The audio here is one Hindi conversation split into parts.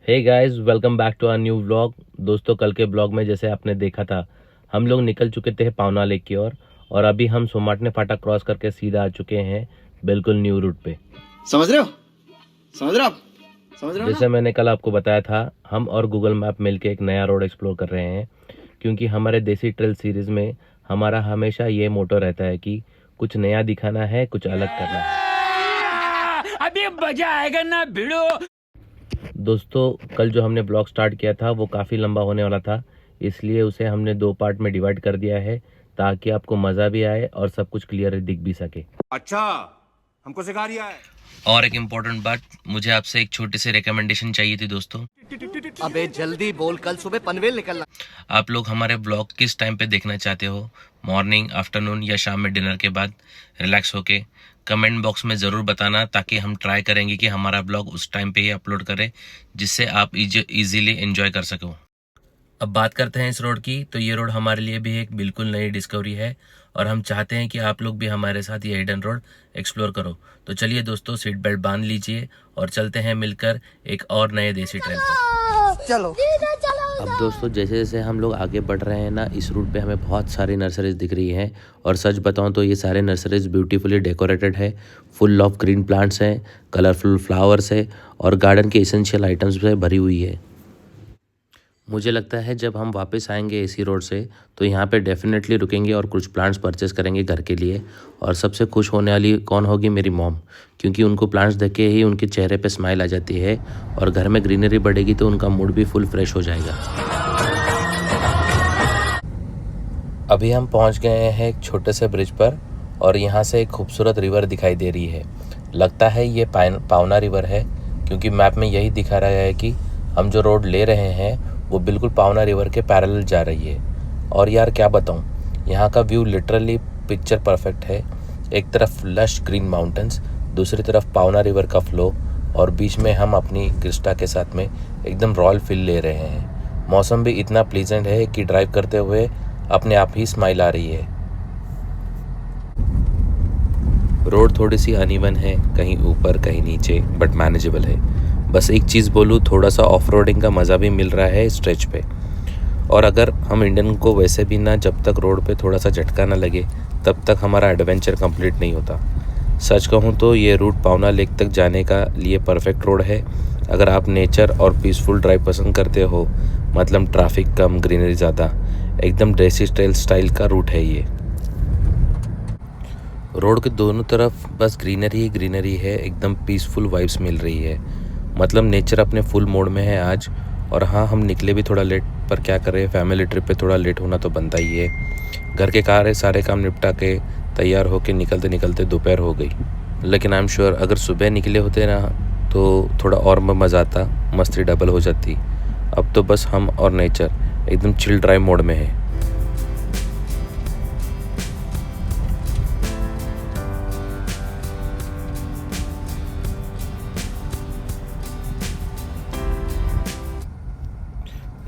Hey guys, welcome back to our new vlog. दोस्तों, कल के ब्लॉग में जैसे आपने देखा था, हम लोग निकल चुके थे पावना लेक की ओर और अभी हम सोमाटने फाटा क्रॉस करके सीधा आ चुके हैं बिल्कुल न्यू रूट पे। समझ रहे हो? समझ रहे हो आप? समझ रहे हो जैसे ना? मैंने कल आपको बताया था, हम और गूगल मैप मिलके एक नया रोड एक्सप्लोर कर रहे हैं, क्योंकि हमारे देसी ट्रेल सीरीज में हमारा हमेशा ये मोटो रहता है कि कुछ नया दिखाना है, कुछ अलग करना है। अभी मजा आएगा ना भिड़ो। दोस्तों, कल जो हमने ब्लॉग स्टार्ट किया था वो काफ़ी लंबा होने वाला था, इसलिए उसे हमने 2 पार्ट में डिवाइड कर दिया है ताकि आपको मज़ा भी आए और सब कुछ क्लियर दिख भी सके। अच्छा, हमको सिखा रिया है। और एक इम्पोर्टेंट बात, मुझे आपसे एक छोटी सी रिकमेंडेशन चाहिए थी दोस्तों। अबे जल्दी बोल, कल सुबह पनवेल निकलना। आप लोग हमारे ब्लॉग किस टाइम पे देखना चाहते हो, मॉर्निंग, आफ्टरनून या शाम में डिनर के बाद रिलैक्स होके? कमेंट बॉक्स में ज़रूर बताना, ताकि हम ट्राई करेंगे कि हमारा ब्लॉग उस टाइम पे ही अपलोड करें जिससे आप इजीली एंजॉय कर सको। अब बात करते हैं इस रोड की। तो ये रोड हमारे लिए भी एक बिल्कुल नई डिस्कवरी है और हम चाहते हैं कि आप लोग भी हमारे साथ ये हिडन रोड एक्सप्लोर करो। तो चलिए दोस्तों, सीट बेल्ट बांध लीजिए और चलते हैं मिलकर एक और नए देसी ट्रेल पर। चलो। अब दोस्तों, जैसे जैसे हम लोग आगे बढ़ रहे हैं ना, इस रूट पे हमें बहुत सारी नर्सरीज दिख रही हैं और सच बताऊं तो ये सारे नर्सरीज ब्यूटीफुली डेकोरेटेड है, फुल ऑफ ग्रीन प्लांट्स हैं, कलरफुल फ्लावर्स है और गार्डन के एसेंशियल आइटम्स से भरी हुई है। मुझे लगता है जब हम वापस आएंगे इसी रोड से तो यहाँ पे डेफिनेटली रुकेंगे और कुछ प्लांट्स परचेस करेंगे घर के लिए। और सबसे खुश होने वाली कौन होगी? मेरी मॉम, क्योंकि उनको प्लांट्स देख के ही उनके चेहरे पे स्माइल आ जाती है और घर में ग्रीनरी बढ़ेगी तो उनका मूड भी फुल फ्रेश हो जाएगा। अभी हम पहुँच गए हैं एक छोटे से ब्रिज पर और यहाँ से एक खूबसूरत रिवर दिखाई दे रही है। लगता है ये पावना रिवर है, क्योंकि मैप में यही दिखा रहा है कि हम जो रोड ले रहे हैं वो बिल्कुल पावना रिवर के पैरेलल जा रही है। और यार क्या बताऊँ, यहाँ का व्यू लिटरली पिक्चर परफेक्ट है। एक तरफ लश ग्रीन माउंटेन्स, दूसरी तरफ पावना रिवर का फ्लो और बीच में हम अपनी क्रिस्टा के साथ में एकदम रॉयल फील ले रहे हैं। मौसम भी इतना प्लीजेंट है कि ड्राइव करते हुए अपने आप ही स्माइल आ रही है। रोड थोड़ी सी अनइवन है, कहीं ऊपर कहीं नीचे, बट मैनेजेबल है। बस एक चीज़ बोलूँ, थोड़ा सा ऑफ रोडिंग का मज़ा भी मिल रहा है स्ट्रेच पे। और अगर हम इंडियन को वैसे भी ना, जब तक रोड पे थोड़ा सा झटका ना लगे तब तक हमारा एडवेंचर कंप्लीट नहीं होता। सच कहूँ तो ये रूट पावना लेक तक जाने का लिए परफेक्ट रोड है। अगर आप नेचर और पीसफुल ड्राइव पसंद करते हो, मतलब ट्रैफिक कम, ग्रीनरी ज़्यादा, एकदम देसी ट्रेल स्टाइल का रूट है ये। रोड के दोनों तरफ बस ग्रीनरी ही ग्रीनरी है, एकदम पीसफुल वाइब्स मिल रही है। मतलब नेचर अपने फुल मोड में है आज। और हाँ, हम निकले भी थोड़ा लेट, पर क्या करें, फैमिली ट्रिप पे थोड़ा लेट होना तो बनता ही है। घर के सारे काम निपटा के तैयार होके निकलते निकलते दोपहर हो गई। लेकिन आई एम श्योर अगर सुबह निकले होते ना तो थोड़ा और मज़ा आता, मस्ती डबल हो जाती। अब तो बस हम और नेचर एकदम चिल ड्राइव मोड में है।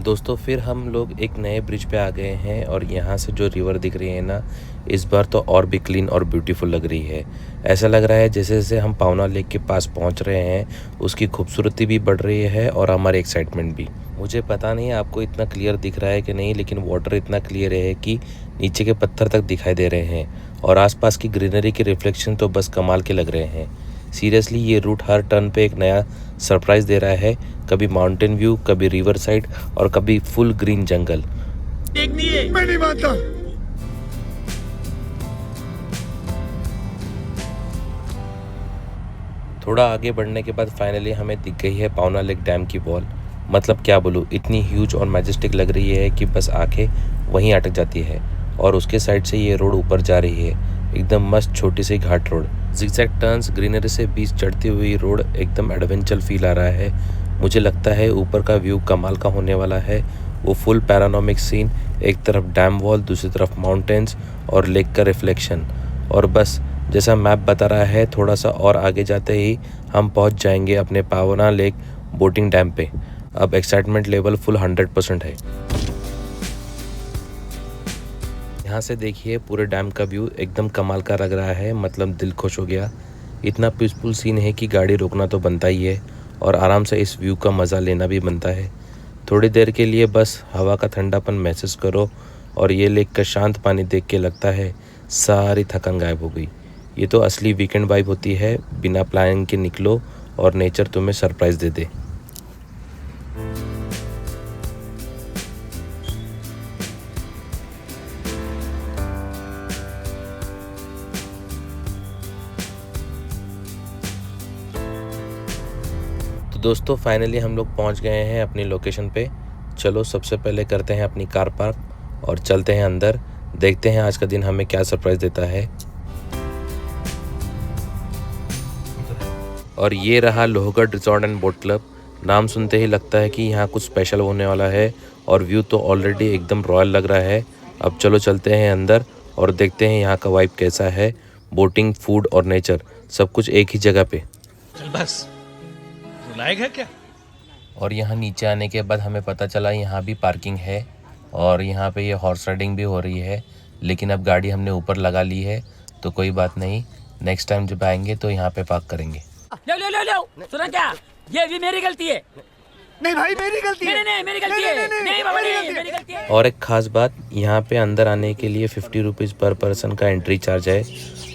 दोस्तों, फिर हम लोग एक नए ब्रिज पे आ गए हैं और यहाँ से जो रिवर दिख रही है ना, इस बार तो और भी क्लीन और ब्यूटीफुल लग रही है। ऐसा लग रहा है जैसे जैसे हम पावना लेक के पास पहुँच रहे हैं उसकी खूबसूरती भी बढ़ रही है और हमारी एक्साइटमेंट भी। मुझे पता नहीं आपको इतना क्लियर दिख रहा है कि नहीं, लेकिन वाटर इतना क्लियर है कि नीचे के पत्थर तक दिखाई दे रहे हैं और आसपास की ग्रीनरी के रिफ्लेक्शन तो बस कमाल के लग रहे हैं। सीरियसली ये रूट हर टर्न पे एक नया सरप्राइज़ दे रहा है। कभी माउंटेन व्यू, कभी रिवर साइड और कभी फुल ग्रीन जंगल। मैं नहीं मानता। थोड़ा आगे बढ़ने के बाद फाइनली हमें दिख गई है पावना लेक डैम की वॉल। मतलब क्या बोलूँ, इतनी ह्यूज और मैजेस्टिक लग रही है कि बस आंखें वहीं अटक जाती है। और उसके साइड से ये रोड ऊपर जा रही है, एकदम मस्त छोटी सी घाट रोड, जिगजैग टर्न्स, ग्रीनरी से बीच चढ़ती हुई रोड, एकदम एडवेंचर फील आ रहा है। मुझे लगता है ऊपर का व्यू कमाल का होने वाला है। वो फुल पैरानोमिक सीन, एक तरफ डैम वॉल, दूसरी तरफ माउंटेन्स और लेक का रिफ्लेक्शन। और बस जैसा मैप बता रहा है, थोड़ा सा और आगे जाते ही हम पहुंच जाएंगे अपने पावना लेक बोटिंग डैम पे। अब एक्साइटमेंट लेवल फुल 100% है। यहाँ से देखिए पूरे डैम का व्यू एकदम कमाल का लग रहा है, मतलब दिल खुश हो गया। इतना पीसफुल सीन है कि गाड़ी रोकना तो बनता ही है। और आराम से इस व्यू का मज़ा लेना भी बनता है। थोड़ी देर के लिए बस हवा का ठंडापन महसूस करो और ये लेक का शांत पानी देख के लगता है सारी थकान गायब हो गई। ये तो असली वीकेंड वाइब होती है, बिना प्लानिंग के निकलो और नेचर तुम्हें सरप्राइज़ दे दे। तो दोस्तों फाइनली हम लोग पहुंच गए हैं अपनी लोकेशन पे। चलो सबसे पहले करते हैं अपनी कार पार्क और चलते हैं अंदर, देखते हैं आज का दिन हमें क्या सरप्राइज़ देता है। और ये रहा Lohgarh resort and boat club. नाम सुनते ही लगता है कि यहाँ कुछ स्पेशल होने वाला है और व्यू तो ऑलरेडी एकदम रॉयल लग रहा है। अब चलो चलते हैं अंदर और देखते हैं यहाँ का वाइब कैसा है। बोटिंग, फूड और नेचर सब कुछ एक ही जगह पे। चल बस, रुलाएगा क्या? और यहाँ नीचे आने के बाद हमें पता चला यहाँ भी पार्किंग है और यहाँ पे ये हॉर्स राइडिंग भी हो रही है, लेकिन अब गाड़ी हमने ऊपर लगा ली है तो कोई बात नहीं, नेक्स्ट टाइम जब आएंगे तो यहाँ पे पार्क करेंगे। लो सुना क्या, ये भी मेरी गलती है। नहीं भाई, मेरी गलती है। नहीं मेरी गलती है। नहीं बाबा नहीं, मेरी गलती है। और एक ख़ास बात, यहाँ पे अंदर आने के लिए 50 रुपीज़ पर पर्सन का एंट्री चार्ज है।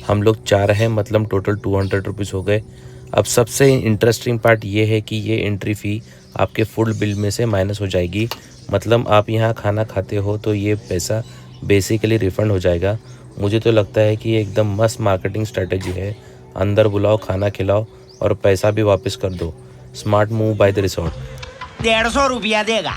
हम लोग 4 हैं, मतलब टोटल 200 रुपीज़ हो गए। अब सबसे इंटरेस्टिंग पार्ट ये है कि ये एंट्री फ़ी आपके फुल बिल में से माइनस हो जाएगी। मतलब आप यहाँ खाना खाते हो तो ये पैसा बेसिकली रिफ़ंड हो जाएगा। मुझे तो लगता है कि ये एकदम मस्त मार्केटिंग स्ट्रेटेजी है। अंदर बुलाओ, खाना खिलाओ और पैसा भी वापस कर दो। Smart move by the resort. 150 रुपया देगा।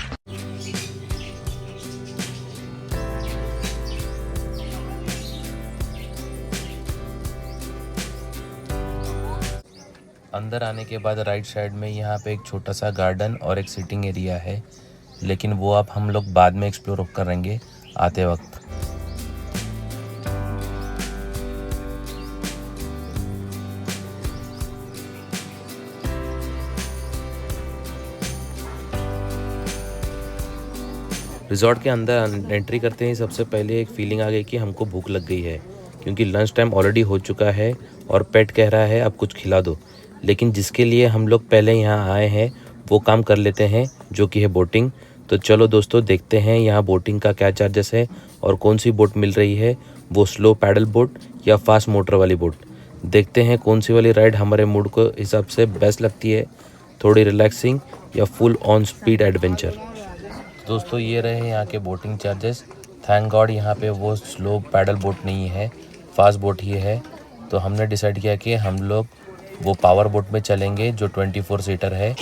अंदर आने के बाद राइट साइड में यहाँ पे एक छोटा सा गार्डन और एक सिटिंग एरिया है, लेकिन वो अब हम लोग बाद में एक्सप्लोर करेंगे आते वक्त। रिजॉर्ट के अंदर एंट्री करते ही सबसे पहले एक फीलिंग आ गई कि हमको भूख लग गई है, क्योंकि लंच टाइम ऑलरेडी हो चुका है और पेट कह रहा है अब कुछ खिला दो। लेकिन जिसके लिए हम लोग पहले यहाँ आए हैं वो काम कर लेते हैं, जो कि है बोटिंग। तो चलो दोस्तों देखते हैं यहाँ बोटिंग का क्या चार्जेस है और कौन सी बोट मिल रही है, वो स्लो पैडल बोट या फास्ट मोटर वाली बोट। देखते हैं कौन सी वाली राइड हमारे मूड को हिसाब से बेस्ट लगती है, थोड़ी रिलैक्सिंग या फुल ऑन स्पीड एडवेंचर। दोस्तों ये रहे यहाँ के बोटिंग चार्जेस। थैंक गॉड यहाँ पे वो स्लो पैडल बोट नहीं है, फास्ट बोट ही है। तो हमने डिसाइड किया कि हम लोग वो पावर बोट में चलेंगे जो 24 सीटर है,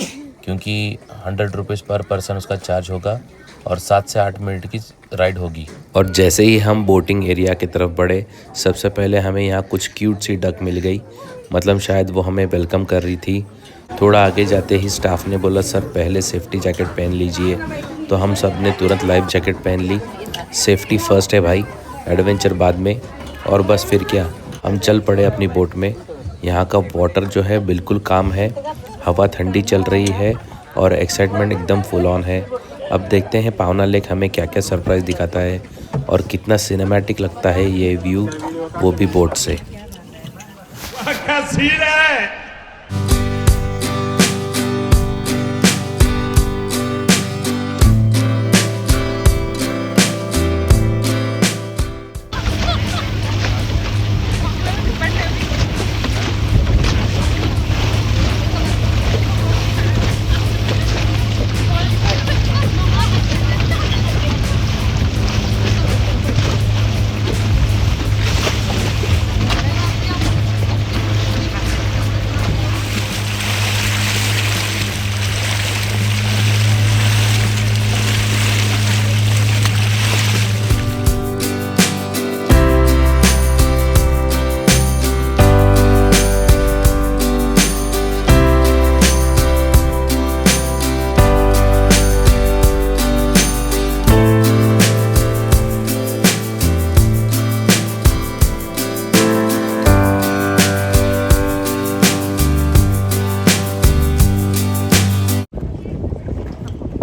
क्योंकि 100 रुपीज़ पर पर्सन उसका चार्ज होगा और 7 से 8 मिनट की राइड होगी। और जैसे ही हम बोटिंग एरिया की तरफ बढ़े, सबसे पहले हमें यहाँ कुछ क्यूट सी डक मिल गई, मतलब शायद वो हमें वेलकम कर रही थी। थोड़ा आगे जाते ही स्टाफ ने बोला सर पहले सेफ्टी जैकेट पहन लीजिए, तो हम सब ने तुरंत लाइफ जैकेट पहन ली। सेफ्टी फर्स्ट है भाई, एडवेंचर बाद में। और बस फिर क्या, हम चल पड़े अपनी बोट में। यहाँ का वाटर जो है बिल्कुल काम है, हवा ठंडी चल रही है और एक्साइटमेंट एकदम फुल ऑन है। अब देखते हैं पावना लेक हमें क्या क्या सरप्राइज़ दिखाता है और कितना सिनेमैटिक लगता है ये व्यू, वो भी बोट से। क्या सीन है?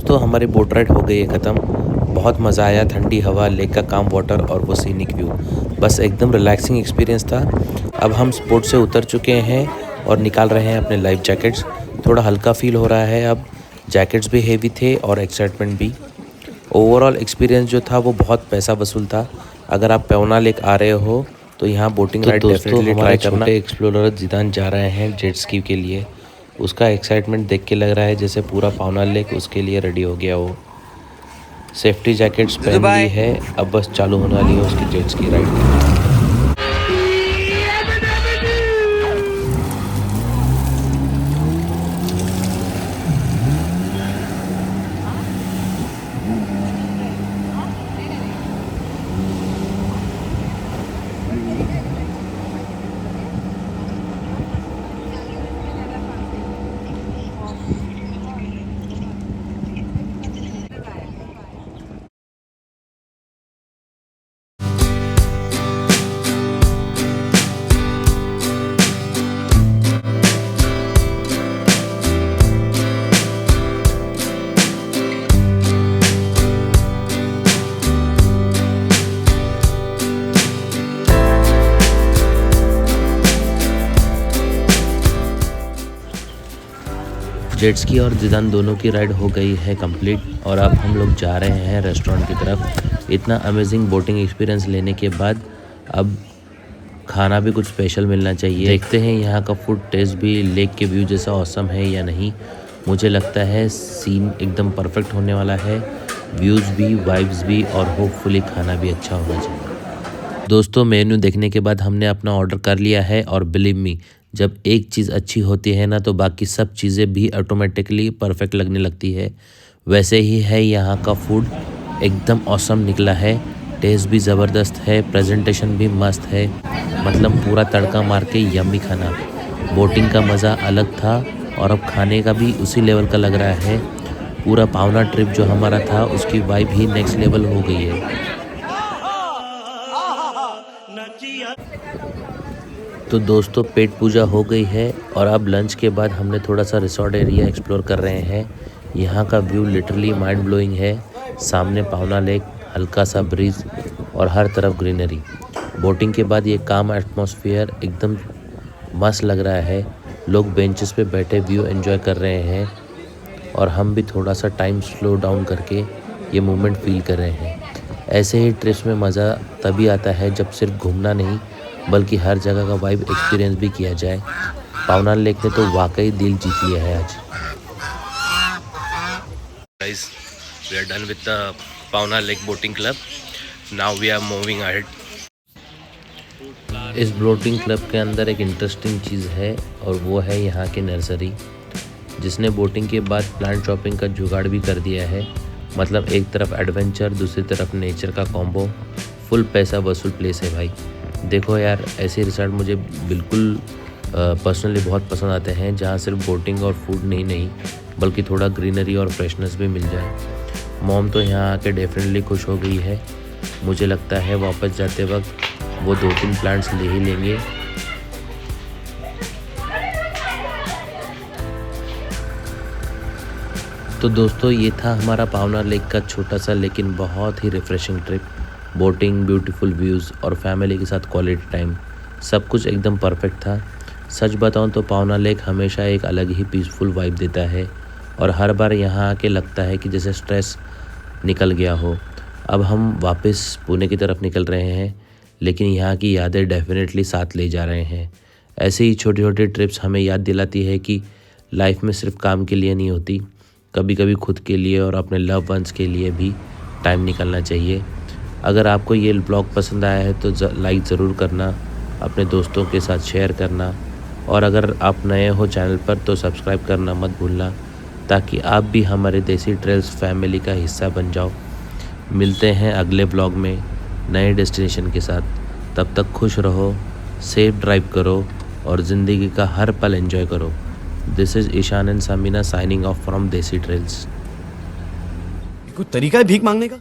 तो हमारी बोट राइड हो गई है ख़त्म। बहुत मज़ा आया, ठंडी हवा, लेक का काम वाटर और वो सीनिक व्यू, बस एकदम रिलैक्सिंग एक्सपीरियंस था। अब हम बोट से उतर चुके हैं और निकाल रहे हैं अपने लाइफ जैकेट्स। थोड़ा हल्का फील हो रहा है अब। जैकेट्स भी हेवी थे और एक्साइटमेंट भी। ओवरऑल एक्सपीरियंस जो था वो बहुत पैसा वसूल था। अगर आप पैवना लेक आ रहे हो तो यहाँ बोटिंग राइड डेफिनेटली ट्राई करना। एक्सप्लोरर जिदान जा रहे हैं जेट स्की के लिए। उसका एक्साइटमेंट देख के लग रहा है जैसे पूरा पैवना लेक उसके लिए रेडी हो गया हो। सेफ्टी जैकेट्स पहन ली है, अब बस चालू होने वाली है उसकी jet ski ride. Jet ski और जिदान दोनों की राइड हो गई है कंप्लीट और अब हम लोग जा रहे हैं रेस्टोरेंट की तरफ। इतना अमेजिंग बोटिंग एक्सपीरियंस लेने के बाद अब खाना भी कुछ स्पेशल मिलना चाहिए। देखते हैं यहाँ का फूड टेस्ट भी लेक के व्यू जैसा ऑसम है या नहीं। मुझे लगता है सीन एकदम परफेक्ट होने वाला है, व्यूज़ भी, वाइब्स भी और होपफुली खाना भी अच्छा होना चाहिए। दोस्तों मेन्यू देखने के बाद हमने अपना ऑर्डर कर लिया है और बिलीव मी, जब एक चीज़ अच्छी होती है ना तो बाकी सब चीज़ें भी ऑटोमेटिकली परफेक्ट लगने लगती है। वैसे ही है यहाँ का फूड, एकदम ऑसम निकला है। टेस्ट भी ज़बरदस्त है, प्रेजेंटेशन भी मस्त है, मतलब पूरा तड़का मार के यम्मी खाना। बोटिंग का मज़ा अलग था और अब खाने का भी उसी लेवल का लग रहा है। पूरा पैवना ट्रिप जो हमारा था उसकी वाइब ही नेक्स्ट लेवल हो गई है। तो दोस्तों पेट पूजा हो गई है और अब लंच के बाद हमने थोड़ा सा रिसोर्ट एरिया एक्सप्लोर कर रहे हैं। यहाँ का व्यू लिटरली माइंड ब्लोइंग है। सामने पैवना लेक, हल्का सा ब्रीज और हर तरफ ग्रीनरी। बोटिंग के बाद ये काम एटमॉस्फेयर एकदम मस्त लग रहा है। लोग बेंचेस पे बैठे व्यू एंजॉय कर रहे हैं और हम भी थोड़ा सा टाइम स्लो डाउन करके ये मोमेंट फील कर रहे हैं। ऐसे ही ट्रिप्स में मज़ा तभी आता है जब सिर्फ घूमना नहीं बल्कि हर जगह का वाइब एक्सपीरियंस भी किया जाए। पैवना लेक ने तो वाकई दिल जीत लिया है आज। Guys, we are done with the Pawna lake boating club. Now we are moving ahead. इस बोटिंग क्लब के अंदर एक इंटरेस्टिंग चीज़ है और वो है यहाँ की नर्सरी, जिसने बोटिंग के बाद प्लांट शॉपिंग का जुगाड़ भी कर दिया है। मतलब एक तरफ एडवेंचर, दूसरी तरफ नेचर का कॉम्बो। फुल पैसा वसूल प्लेस है भाई। देखो यार, ऐसे रिसोर्ट मुझे बिल्कुल पर्सनली बहुत पसंद आते हैं जहाँ सिर्फ बोटिंग और फूड नहीं बल्कि थोड़ा ग्रीनरी और फ्रेशनेस भी मिल जाए। मॉम तो यहाँ आके डेफिनेटली खुश हो गई है। मुझे लगता है वापस जाते वक्त वो 2-3 प्लांट्स ले ही लेंगे। तो दोस्तों ये था हमारा पैवना लेक का छोटा सा लेकिन बहुत ही refreshing trip. Boating, beautiful views और फैमिली के साथ क्वालिटी टाइम, सब कुछ एकदम परफेक्ट था। सच बताऊं तो पैवना लेक हमेशा एक अलग ही पीसफुल वाइब देता है और हर बार यहाँ आके लगता है कि जैसे स्ट्रेस निकल गया हो। अब हम वापस पुणे की तरफ निकल रहे हैं, लेकिन यहाँ की यादें डेफिनेटली साथ ले जा रहे हैं। ऐसे ही छोटी छोटी ट्रिप्स हमें याद दिलाती है कि लाइफ में सिर्फ काम के लिए नहीं होती, कभी कभी खुद के लिए और अपने लव वंस के लिए भी टाइम निकालना चाहिए। अगर आपको ये ब्लॉग पसंद आया है तो लाइक ज़रूर करना, अपने दोस्तों के साथ शेयर करना और अगर आप नए हो चैनल पर तो सब्सक्राइब करना मत भूलना, ताकि आप भी हमारे देसी ट्रेल्स फैमिली का हिस्सा बन जाओ। मिलते हैं अगले ब्लॉग में नए डेस्टिनेशन के साथ। तब तक खुश रहो, सेफ ड्राइव करो और ज़िंदगी का हर पल एंजॉय करो। This is Ishaan and Samina signing off from Desi Trails. कोई तरीका है भीख मांगने का?